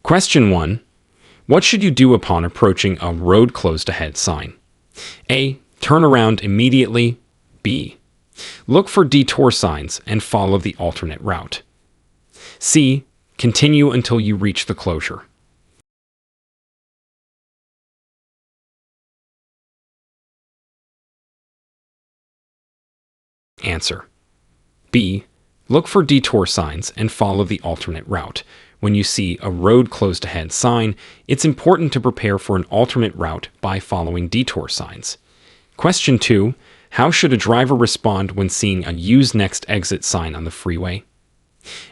Question 1. What should you do upon approaching a road closed ahead sign? A. Turn around immediately. B. Look for detour signs and follow the alternate route. C. Continue until you reach the closure. Answer. B. Look for detour signs and follow the alternate route. When you see a road closed ahead sign, it's important to prepare for an alternate route by following detour signs. Question 2. How should a driver respond when seeing a use next exit sign on the freeway?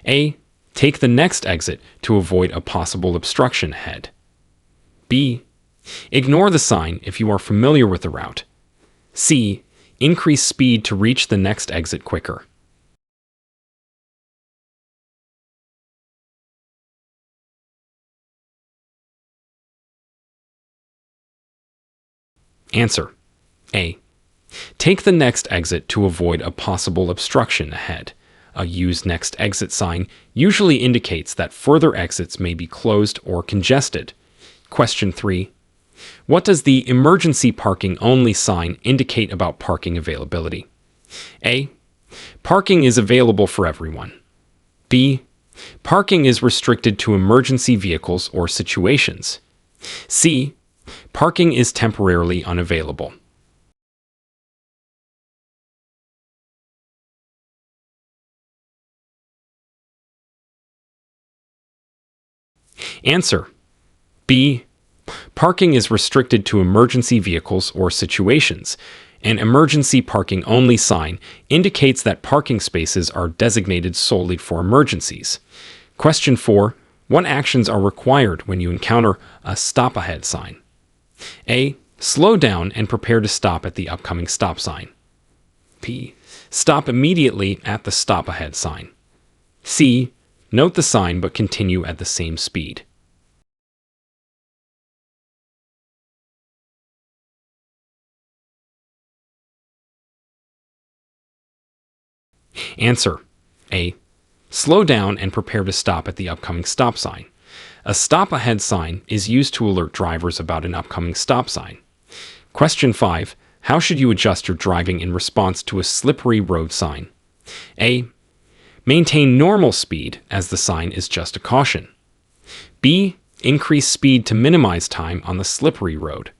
A. Take the next exit to avoid a possible obstruction ahead. B. Ignore the sign if you are familiar with the route. C. Increase speed to reach the next exit quicker. Answer. A. Take the next exit to avoid a possible obstruction ahead. A use next exit sign usually indicates that further exits may be closed or congested. Question 3. What does the emergency parking only sign indicate about parking availability? A. Parking is available for everyone. B. Parking is restricted to emergency vehicles or situations. C. Parking is temporarily unavailable. Answer. B. Parking is restricted to emergency vehicles or situations. An emergency parking only sign indicates that parking spaces are designated solely for emergencies. Question 4. What actions are required when you encounter a stop ahead sign? A. Slow down and prepare to stop at the upcoming stop sign. B. Stop immediately at the stop ahead sign. C. Note the sign but continue at the same speed. Answer. A. Slow down and prepare to stop at the upcoming stop sign. A stop ahead sign is used to alert drivers about an upcoming stop sign. Question 5. How should you adjust your driving in response to a slippery road sign? A. Maintain normal speed as the sign is just a caution. B. Increase speed to minimize time on the slippery road.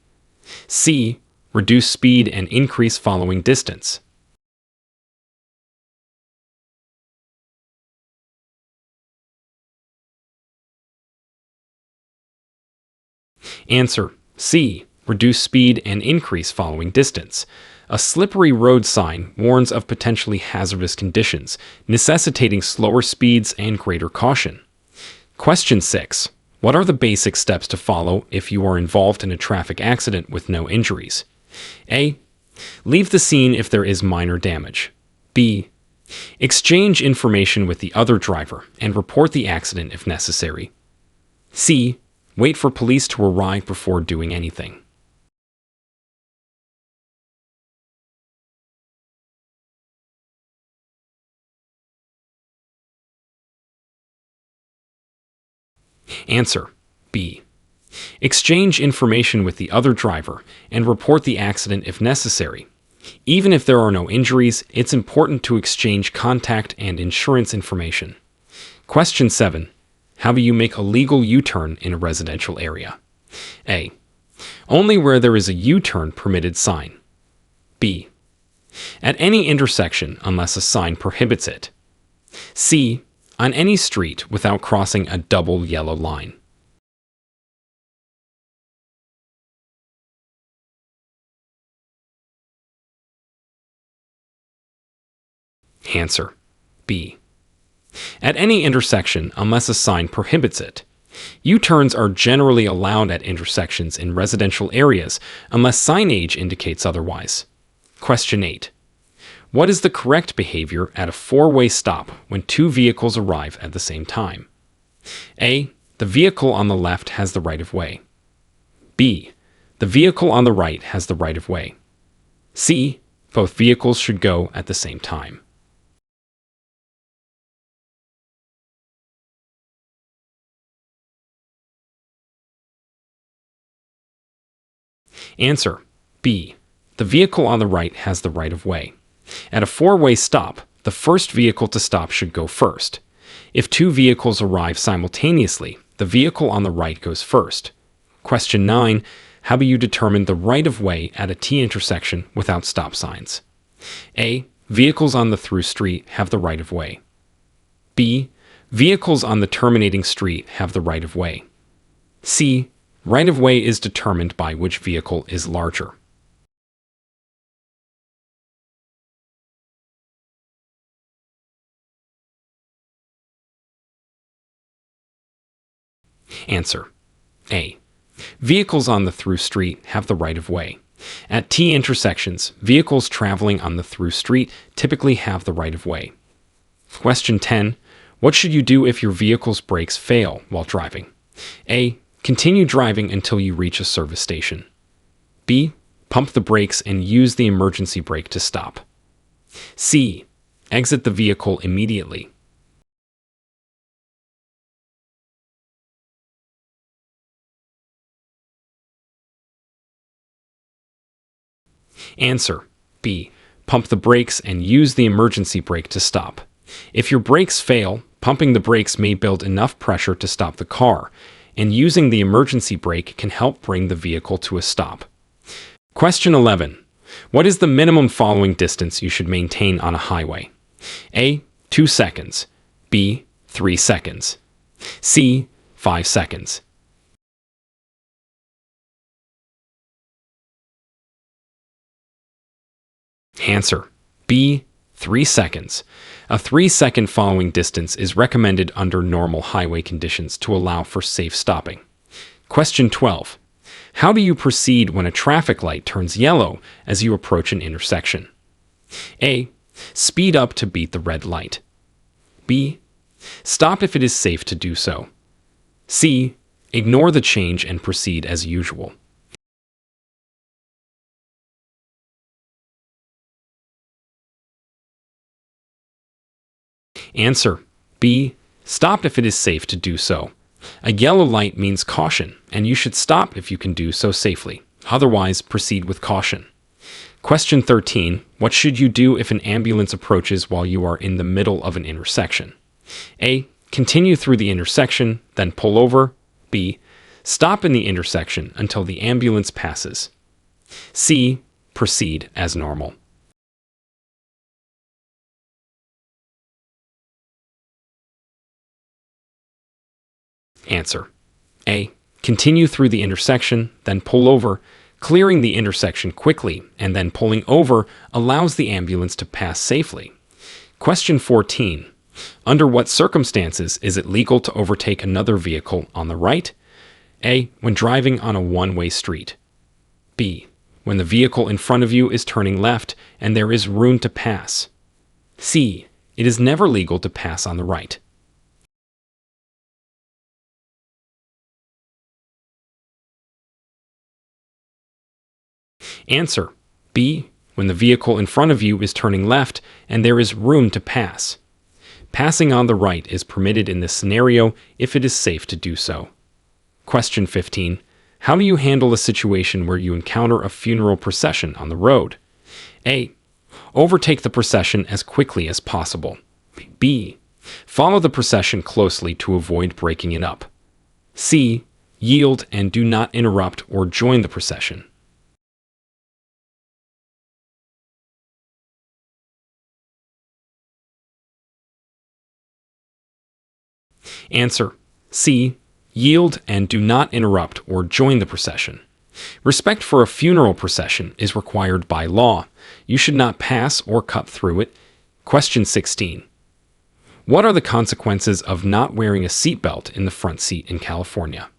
C. Reduce speed and increase following distance. Answer. C. Reduce speed and increase following distance. A slippery road sign warns of potentially hazardous conditions, necessitating slower speeds and greater caution. Question 6. What are the basic steps to follow if you are involved in a traffic accident with no injuries? A. Leave the scene if there is minor damage. B. Exchange information with the other driver and report the accident if necessary. C. Wait for police to arrive before doing anything. Answer. B. Exchange information with the other driver and report the accident if necessary. Even if there are no injuries, it's important to exchange contact and insurance information. Question 7. How do you make a legal U-turn in a residential area? A. Only where there is a U-turn permitted sign. B. At any intersection unless a sign prohibits it. C. On any street without crossing a double yellow line. Answer. B. At any intersection unless a sign prohibits it. U-turns are generally allowed at intersections in residential areas unless signage indicates otherwise. Question 8. What is the correct behavior at a four-way stop when two vehicles arrive at the same time? A. The vehicle on the left has the right of way. B. The vehicle on the right has the right of way. C. Both vehicles should go at the same time. Answer B. The vehicle on the right has the right of way. At a four-way stop, the first vehicle to stop should go first. If two vehicles arrive simultaneously, the vehicle on the right goes first. Question 9. How do you determine the right of way at a T intersection without stop signs? A. Vehicles on the through street have the right of way. B. Vehicles on the terminating street have the right of way. C. Right of way is determined by which vehicle is larger. Answer A. Vehicles on the through street have the right of way. At T intersections, vehicles traveling on the through street typically have the right of way. Question 10. What should you do if your vehicle's brakes fail while driving? A. Continue driving until you reach a service station. B. Pump the brakes and use the emergency brake to stop. C. Exit the vehicle immediately. Answer B. Pump the brakes and use the emergency brake to stop. If your brakes fail, pumping the brakes may build enough pressure to stop the car, and using the emergency brake can help bring the vehicle to a stop. Question 11. What is the minimum following distance you should maintain on a highway? A. 2 seconds. B. 3 seconds. C. 5 seconds. Answer B. 3 seconds. A 3-second following distance is recommended under normal highway conditions to allow for safe stopping. Question 12. How do you proceed when a traffic light turns yellow as you approach an intersection? A. Speed up to beat the red light. B. Stop if it is safe to do so. C. Ignore the change and proceed as usual. Answer B. Stop if it is safe to do so. A yellow light means caution, and you should stop if you can do so safely. Otherwise, proceed with caution. Question 13. What should you do if an ambulance approaches while you are in the middle of an intersection? A. Continue through the intersection, then pull over. B. Stop in the intersection until the ambulance passes. C. Proceed as normal. Answer A. Continue through the intersection, then pull over. Clearing the intersection quickly and then pulling over allows the ambulance to pass safely. Question 14. Under what circumstances is it legal to overtake another vehicle on the right? A. When driving on a one-way street. B. When the vehicle in front of you is turning left and there is room to pass. C. It is never legal to pass on the right. Answer B. When the vehicle in front of you is turning left and there is room to pass. Passing on the right is permitted in this scenario if it is safe to do so. Question 15. How do you handle a situation where you encounter a funeral procession on the road? A. Overtake the procession as quickly as possible. B. Follow the procession closely to avoid breaking it up. C. Yield and do not interrupt or join the procession. Answer C. Yield and do not interrupt or join the procession. Respect for a funeral procession is required by law. You should not pass or cut through it. Question 16. What are the consequences of not wearing a seatbelt in the front seat in California?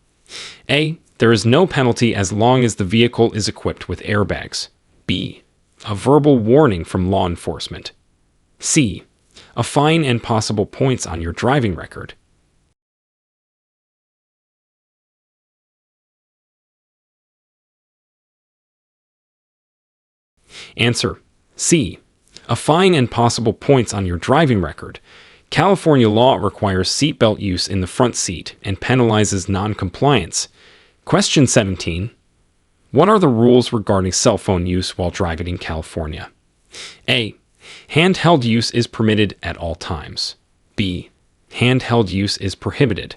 A. There is no penalty as long as the vehicle is equipped with airbags. B. A verbal warning from law enforcement. C. A fine and possible points on your driving record. Answer C. A fine and possible points on your driving record. California law requires seatbelt use in the front seat and penalizes non-compliance. Question 17. What are the rules regarding cell phone use while driving in California? A. Handheld use is permitted at all times. B. Handheld use is prohibited.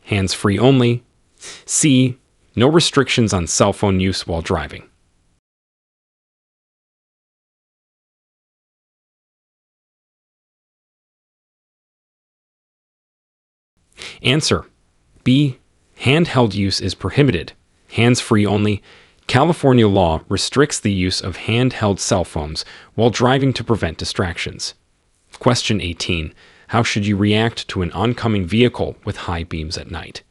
Hands-free only. C. No restrictions on cell phone use while driving. Answer: B. Handheld use is prohibited. Hands-free only. California law restricts the use of handheld cell phones while driving to prevent distractions. Question 18. How should you react to an oncoming vehicle with high beams at night?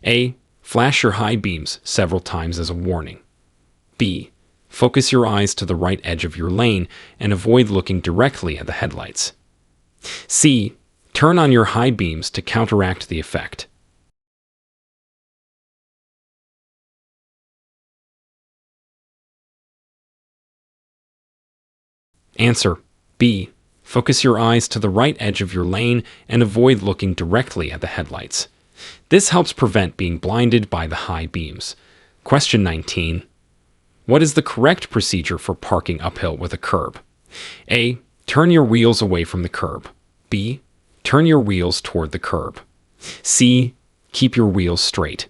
A. Flash your high beams several times as a warning. B. Focus your eyes to the right edge of your lane and avoid looking directly at the headlights. C. Turn on your high beams to counteract the effect. Answer: B. Focus your eyes to the right edge of your lane and avoid looking directly at the headlights. This helps prevent being blinded by the high beams. Question 19. What is the correct procedure for parking uphill with a curb? A. Turn your wheels away from the curb. B. Turn your wheels toward the curb. C. Keep your wheels straight.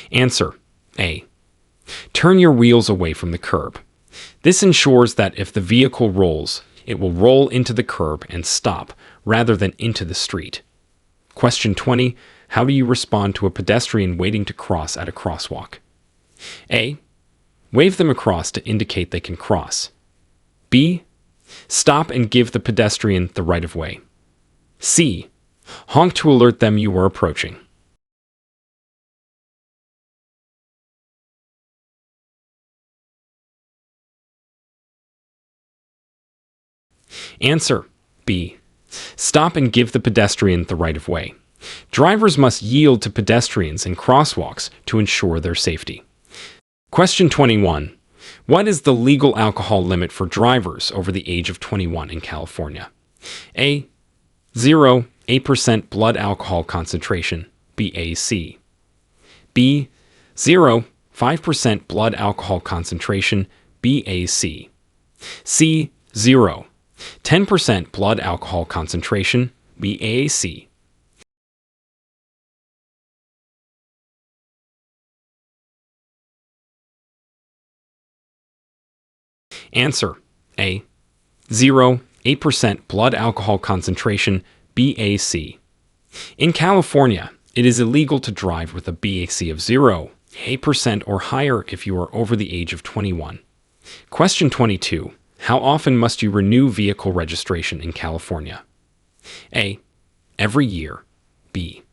Answer: A. Turn your wheels away from the curb. This ensures that if the vehicle rolls, it will roll into the curb and stop, rather than into the street. Question 20. How do you respond to a pedestrian waiting to cross at a crosswalk? A. Wave them across to indicate they can cross. B. Stop and give the pedestrian the right of way. C. Honk to alert them you are approaching. Answer: B. Stop and give the pedestrian the right of way. Drivers must yield to pedestrians in crosswalks to ensure their safety. Question 21. What is the legal alcohol limit for drivers over the age of 21 in California? A. 0, 8% blood alcohol concentration, BAC. B. 0, 5% blood alcohol concentration, BAC. C. 0, 10% blood alcohol concentration, BAC. Answer: A. 0, 8% blood alcohol concentration, BAC. In California, it is illegal to drive with a BAC of 0, 8% or higher if you are over the age of 21. Question 22. How often must you renew vehicle registration in California? A. Every year. B.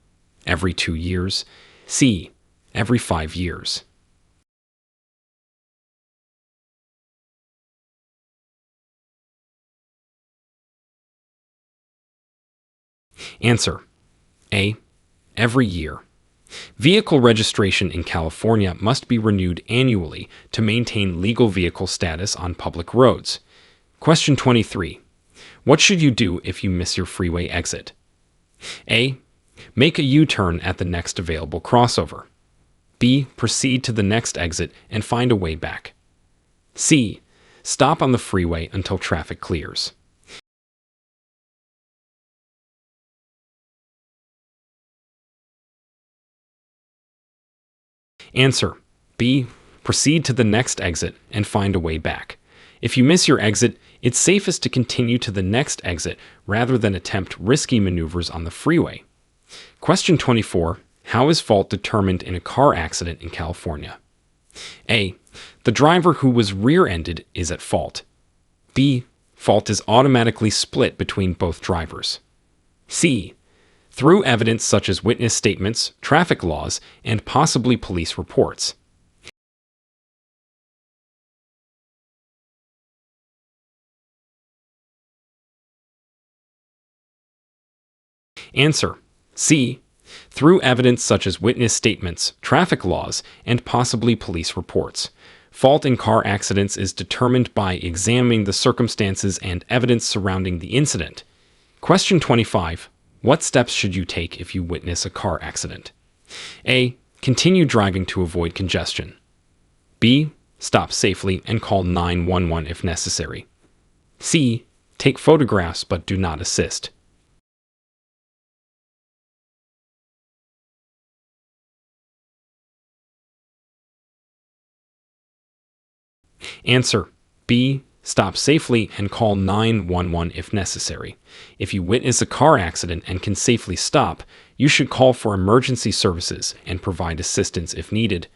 Every 2 years. C. Every 5 years. Answer: A. Every year. Vehicle registration in California must be renewed annually to maintain legal vehicle status on public roads. Question 23. What should you do if you miss your freeway exit? A. Make a U-turn at the next available crossover. B. Proceed to the next exit and find a way back. C. Stop on the freeway until traffic clears. Answer: B. Proceed to the next exit and find a way back. If you miss your exit, it's safest to continue to the next exit rather than attempt risky maneuvers on the freeway. Question 24. How is fault determined in a car accident in California? A. The driver who was rear-ended is at fault. B. Fault is automatically split between both drivers. C. Through evidence such as witness statements, traffic laws, and possibly police reports. Answer: C. Through evidence such as witness statements, traffic laws, and possibly police reports. Fault in car accidents is determined by examining the circumstances and evidence surrounding the incident. Question 25. What steps should you take if you witness a car accident? A. Continue driving to avoid congestion. B. Stop safely and call 911 if necessary. C. Take photographs but do not assist. Answer: B. Stop safely and call 911 if necessary. If you witness a car accident and can safely stop, you should call for emergency services and provide assistance if needed.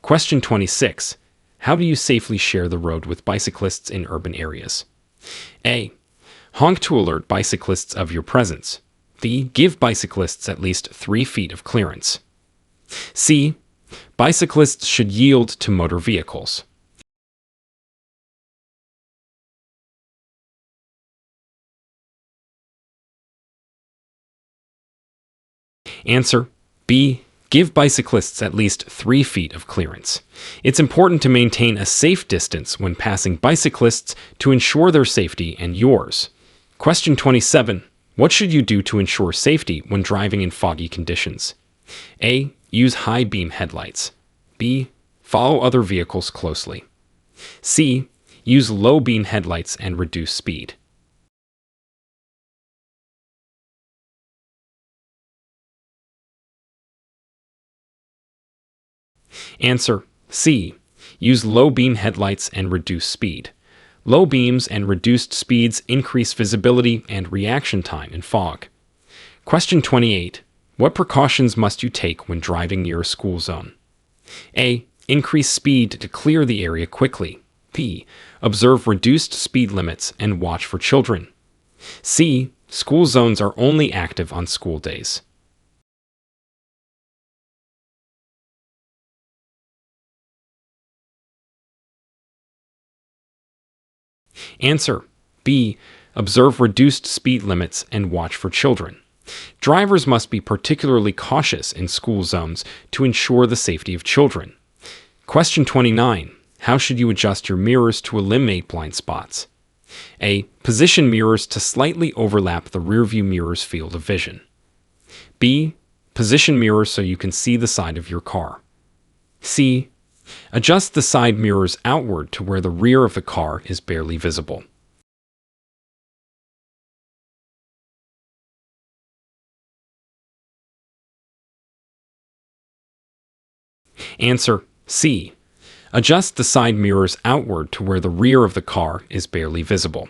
Question 26. How do you safely share the road with bicyclists in urban areas? A. Honk to alert bicyclists of your presence. B. Give bicyclists at least 3 feet of clearance. C. Bicyclists should yield to motor vehicles. Answer: B. Give bicyclists at least 3 feet of clearance. It's important to maintain a safe distance when passing bicyclists to ensure their safety and yours. Question 27. What should you do to ensure safety when driving in foggy conditions? A. Use high beam headlights. B. Follow other vehicles closely. C. Use low beam headlights and reduce speed. Answer: C. Use low beam headlights and reduce speed. Low beams and reduced speeds increase visibility and reaction time in fog. Question 28. What precautions must you take when driving near a school zone? A. Increase speed to clear the area quickly. B. Observe reduced speed limits and watch for children. C. School zones are only active on school days. Answer: B. Observe reduced speed limits and watch for children. Drivers must be particularly cautious in school zones to ensure the safety of children. Question 29. How should you adjust your mirrors to eliminate blind spots? A. Position mirrors to slightly overlap the rearview mirror's field of vision. B. Position mirrors so you can see the side of your car. C. Adjust the side mirrors outward to where the rear of the car is barely visible. Answer: C. Adjust the side mirrors outward to where the rear of the car is barely visible.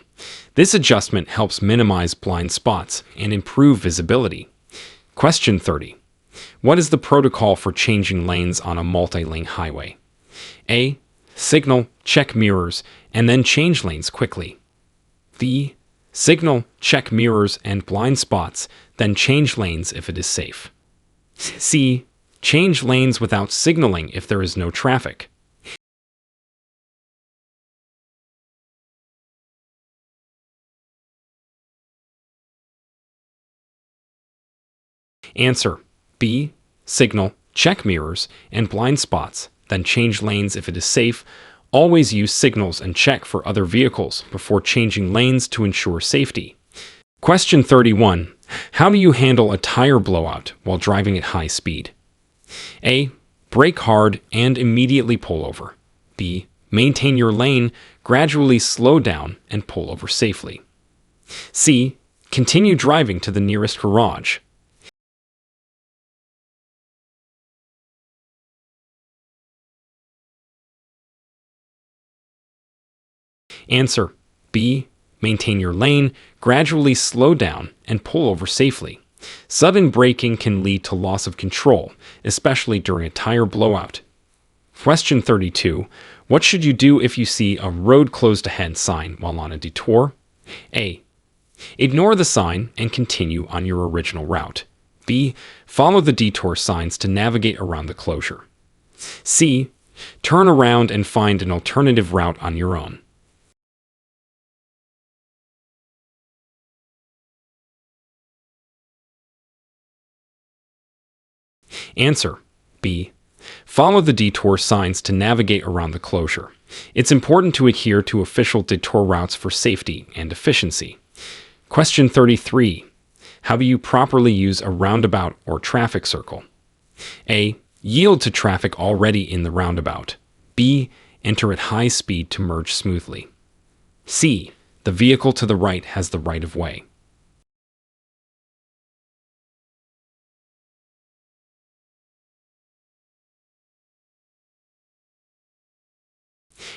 This adjustment helps minimize blind spots and improve visibility. Question 30. What is the protocol for changing lanes on a multi-lane highway? A. Signal, check mirrors, and then change lanes quickly. B. Signal, check mirrors and blind spots, then change lanes if it is safe. C. Change lanes without signaling if there is no traffic. Answer: B. Signal, check mirrors and blind spots, then change lanes if it is safe. Always use signals and check for other vehicles before changing lanes to ensure safety. Question 31. How do you handle a tire blowout while driving at high speed? A. Brake hard and immediately pull over. B. Maintain your lane, gradually slow down and pull over safely. C. Continue driving to the nearest garage. Answer: B. Maintain your lane, gradually slow down, and pull over safely. Sudden braking can lead to loss of control, especially during a tire blowout. Question 32. What should you do if you see a road closed ahead sign while on a detour? A. Ignore the sign and continue on your original route. B. Follow the detour signs to navigate around the closure. C. Turn around and find an alternative route on your own. Answer: B. Follow the detour signs to navigate around the closure. It's important to adhere to official detour routes for safety and efficiency. Question 33. How do you properly use a roundabout or traffic circle? A. Yield to traffic already in the roundabout. B. Enter at high speed to merge smoothly. C. The vehicle to the right has the right of way.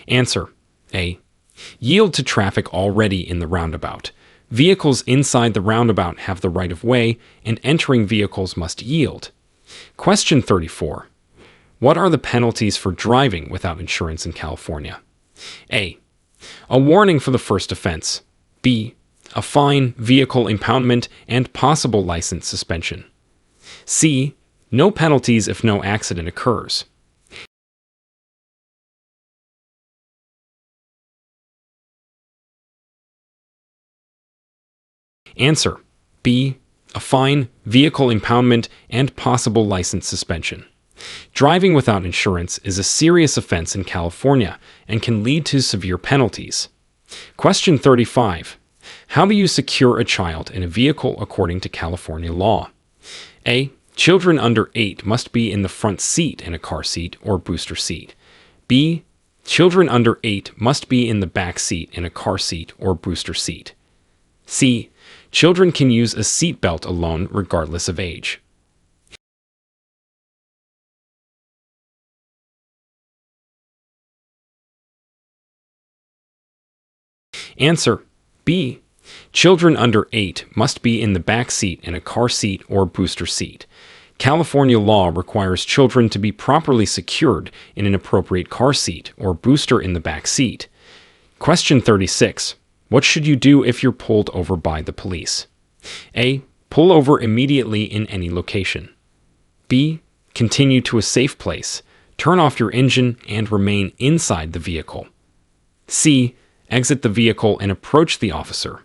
Answer. A. Yield to traffic already in the roundabout. Vehicles inside the roundabout have the right of way, and entering vehicles must yield. Question 34. What are the penalties for driving without insurance in California? A. A warning for the first offense. B. A fine, vehicle impoundment, and possible license suspension. C. No penalties if no accident occurs. Answer. B. A fine, vehicle impoundment, and possible license suspension. Driving without insurance is a serious offense in California and can lead to severe penalties. Question 35. How do you secure a child in a vehicle according to California law? A. Children under 8 must be in the front seat in a car seat or booster seat. B. Children under 8 must be in the back seat in a car seat or booster seat. C. Children can use a seat belt alone regardless of age. Answer. B. Children under 8 must be in the back seat in a car seat or booster seat. California law requires children to be properly secured in an appropriate car seat or booster in the back seat. Question 36. What should you do if you're pulled over by the police? A. Pull over immediately in any location. B. Continue to a safe place. Turn off your engine and remain inside the vehicle. C. Exit the vehicle and approach the officer.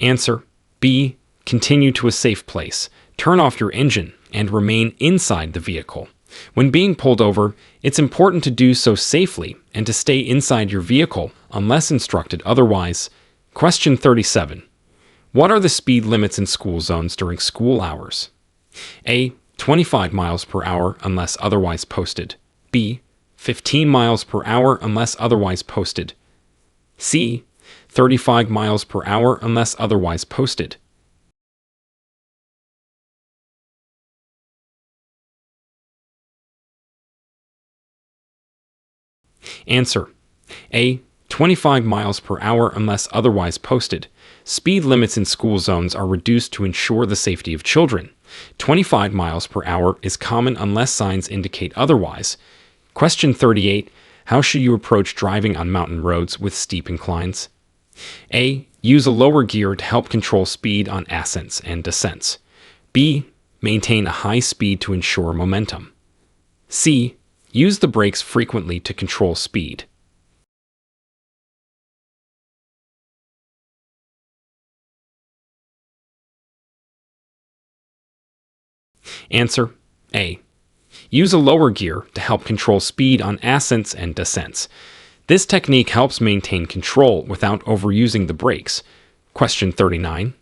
Answer. B. Continue to a safe place. Turn off your engine and remain inside the vehicle. When being pulled over, it's important to do so safely and to stay inside your vehicle unless instructed otherwise. Question 37. What are the speed limits in school zones during school hours? A. 25 miles per hour unless otherwise posted. B. 15 miles per hour unless otherwise posted. C. 35 miles per hour unless otherwise posted. Answer. A. 25 miles per hour unless otherwise posted. Speed limits in school zones are reduced to ensure the safety of children. 25 miles per hour is common unless signs indicate otherwise. Question 38. How should you approach driving on mountain roads with steep inclines? A. Use a lower gear to help control speed on ascents and descents. B. Maintain a high speed to ensure momentum. C. Use the brakes frequently to control speed. Answer. A. Use a lower gear to help control speed on ascents and descents. This technique helps maintain control without overusing the brakes. Question 39.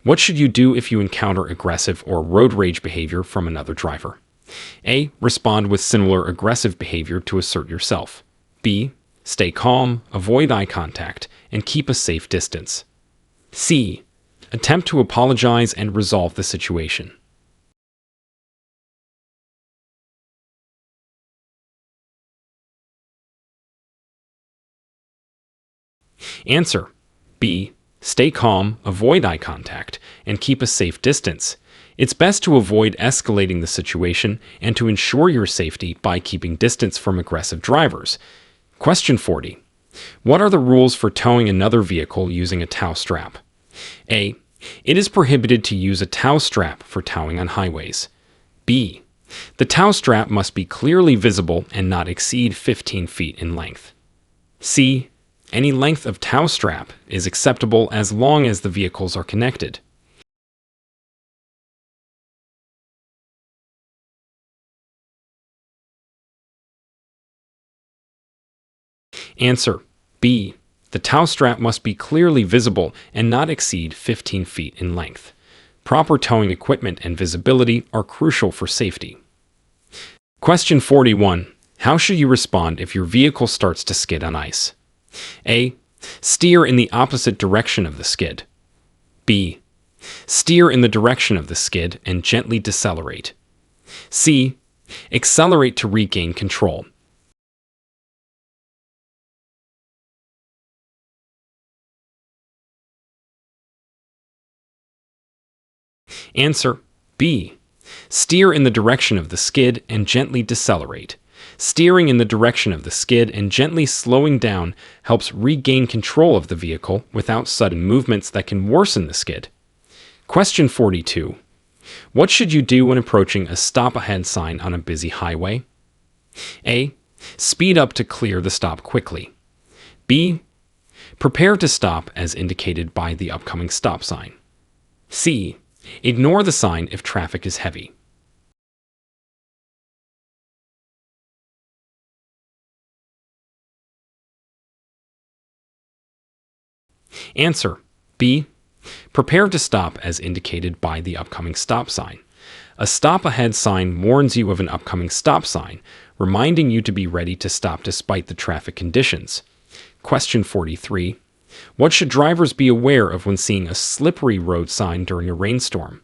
What should you do if you encounter aggressive or road rage behavior from another driver? A. Respond with similar aggressive behavior to assert yourself. B. Stay calm, avoid eye contact, and keep a safe distance. C. Attempt to apologize and resolve the situation. Answer. B. Stay calm, avoid eye contact, and keep a safe distance. It's best to avoid escalating the situation and to ensure your safety by keeping distance from aggressive drivers. Question 40. What are the rules for towing another vehicle using a tow strap? A. It is prohibited to use a tow strap for towing on highways. B. The tow strap must be clearly visible and not exceed 15 feet in length. C. Any length of tow strap is acceptable as long as the vehicles are connected. Answer B. The tow strap must be clearly visible and not exceed 15 feet in length. Proper towing equipment and visibility are crucial for safety. Question 41. How should you respond if your vehicle starts to skid on ice? A. Steer in the opposite direction of the skid. B. Steer in the direction of the skid and gently decelerate. C. Accelerate to regain control. Answer B. Steer in the direction of the skid and gently decelerate. Steering in the direction of the skid and gently slowing down helps regain control of the vehicle without sudden movements that can worsen the skid. Question 42. What should you do when approaching a stop ahead sign on a busy highway? A. Speed up to clear the stop quickly. B. Prepare to stop as indicated by the upcoming stop sign. C. Ignore the sign if traffic is heavy. Answer B. Prepare to stop as indicated by the upcoming stop sign. A stop ahead sign warns you of an upcoming stop sign, reminding you to be ready to stop despite the traffic conditions. Question 43. What should drivers be aware of when seeing a slippery road sign during a rainstorm?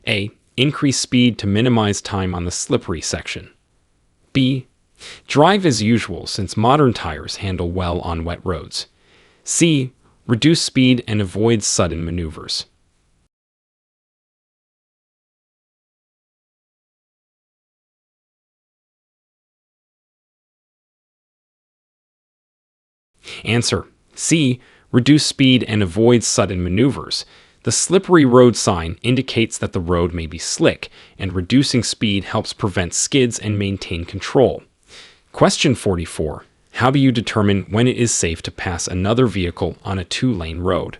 A. Increase speed to minimize time on the slippery section. B. Drive as usual since modern tires handle well on wet roads. C. Reduce speed and avoid sudden maneuvers. Answer C. Reduce speed and avoid sudden maneuvers. The slippery road sign indicates that the road may be slick, and reducing speed helps prevent skids and maintain control. Question 44. How do you determine when it is safe to pass another vehicle on a two-lane road?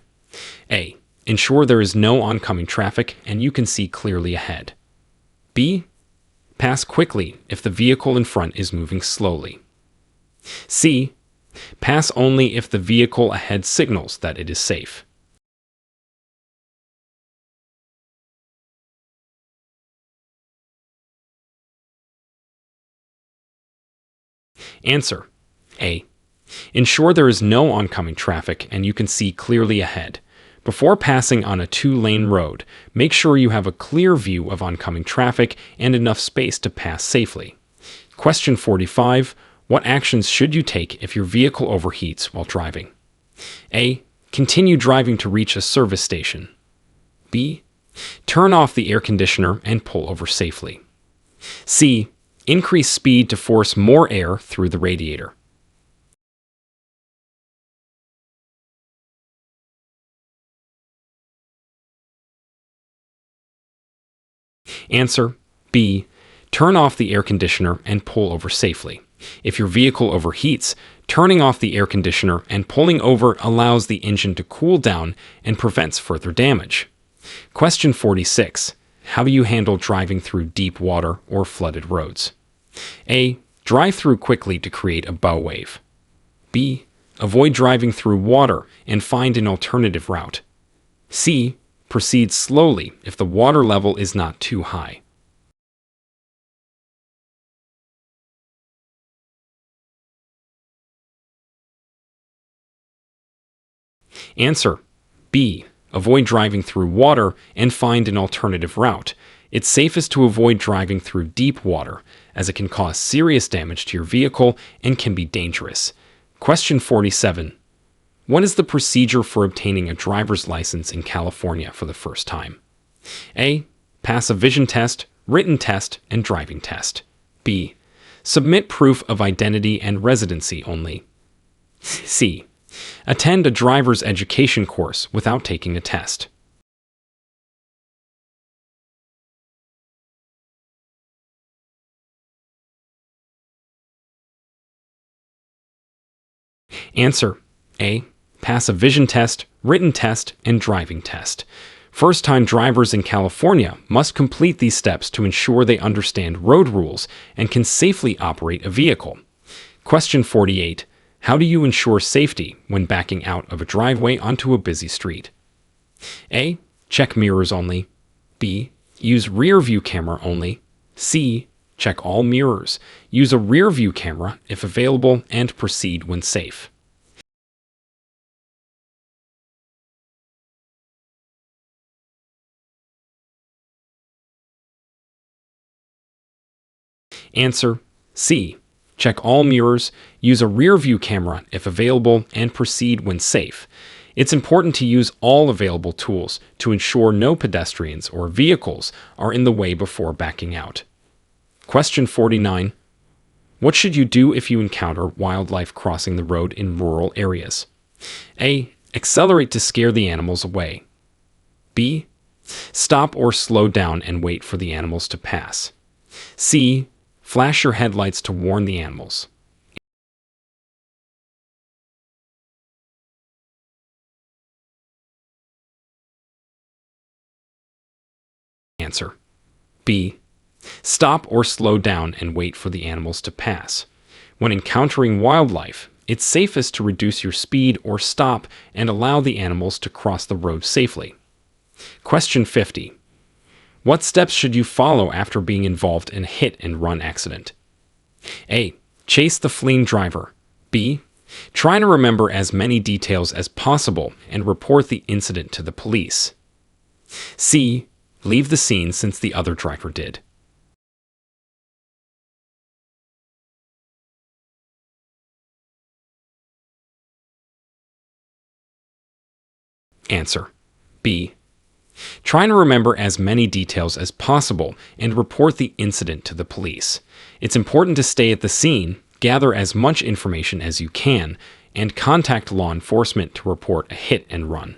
A. Ensure there is no oncoming traffic and you can see clearly ahead. B. Pass quickly if the vehicle in front is moving slowly. C. Pass only if the vehicle ahead signals that it is safe. Answer A. Ensure there is no oncoming traffic and you can see clearly ahead. Before passing on a two-lane road, make sure you have a clear view of oncoming traffic and enough space to pass safely. Question 45. What actions should you take if your vehicle overheats while driving? A. Continue driving to reach a service station. B. Turn off the air conditioner and pull over safely. C. Increase speed to force more air through the radiator. Answer B. Turn off the air conditioner and pull over safely. If your vehicle overheats, turning off the air conditioner and pulling over allows the engine to cool down and prevents further damage. Question 46. How do you handle driving through deep water or flooded roads? A. Drive through quickly to create a bow wave. B. Avoid driving through water and find an alternative route. C. Proceed slowly if the water level is not too high. Answer B. Avoid driving through water and find an alternative route. It's safest to avoid driving through deep water, as it can cause serious damage to your vehicle and can be dangerous. Question 47. What is the procedure for obtaining a driver's license in California for the first time? A. Pass a vision test, written test, and driving test. B. Submit proof of identity and residency only. C. Attend a driver's education course without taking a test. Answer A. Pass a vision test, written test, and driving test. First-time drivers in California must complete these steps to ensure they understand road rules and can safely operate a vehicle. Question 48. How do you ensure safety when backing out of a driveway onto a busy street? A. Check mirrors only. B. Use rear view camera only. C. Check all mirrors. Use a rear view camera if available and proceed when safe. Answer C. Check all mirrors, use a rear view camera if available, and proceed when safe. It's important to use all available tools to ensure no pedestrians or vehicles are in the way before backing out. Question 49. What should you do if you encounter wildlife crossing the road in rural areas? A. Accelerate to scare the animals away. B. Stop or slow down and wait for the animals to pass. C. Flash your headlights to warn the animals. Answer B. Stop or slow down and wait for the animals to pass. When encountering wildlife, it's safest to reduce your speed or stop and allow the animals to cross the road safely. Question 50. What steps should you follow after being involved in a hit-and-run accident? A. Chase the fleeing driver. B. Try to remember as many details as possible and report the incident to the police. C. Leave the scene since the other driver did. Answer B. Try to remember as many details as possible and report the incident to the police. It's important to stay at the scene, gather as much information as you can, and contact law enforcement to report a hit and run.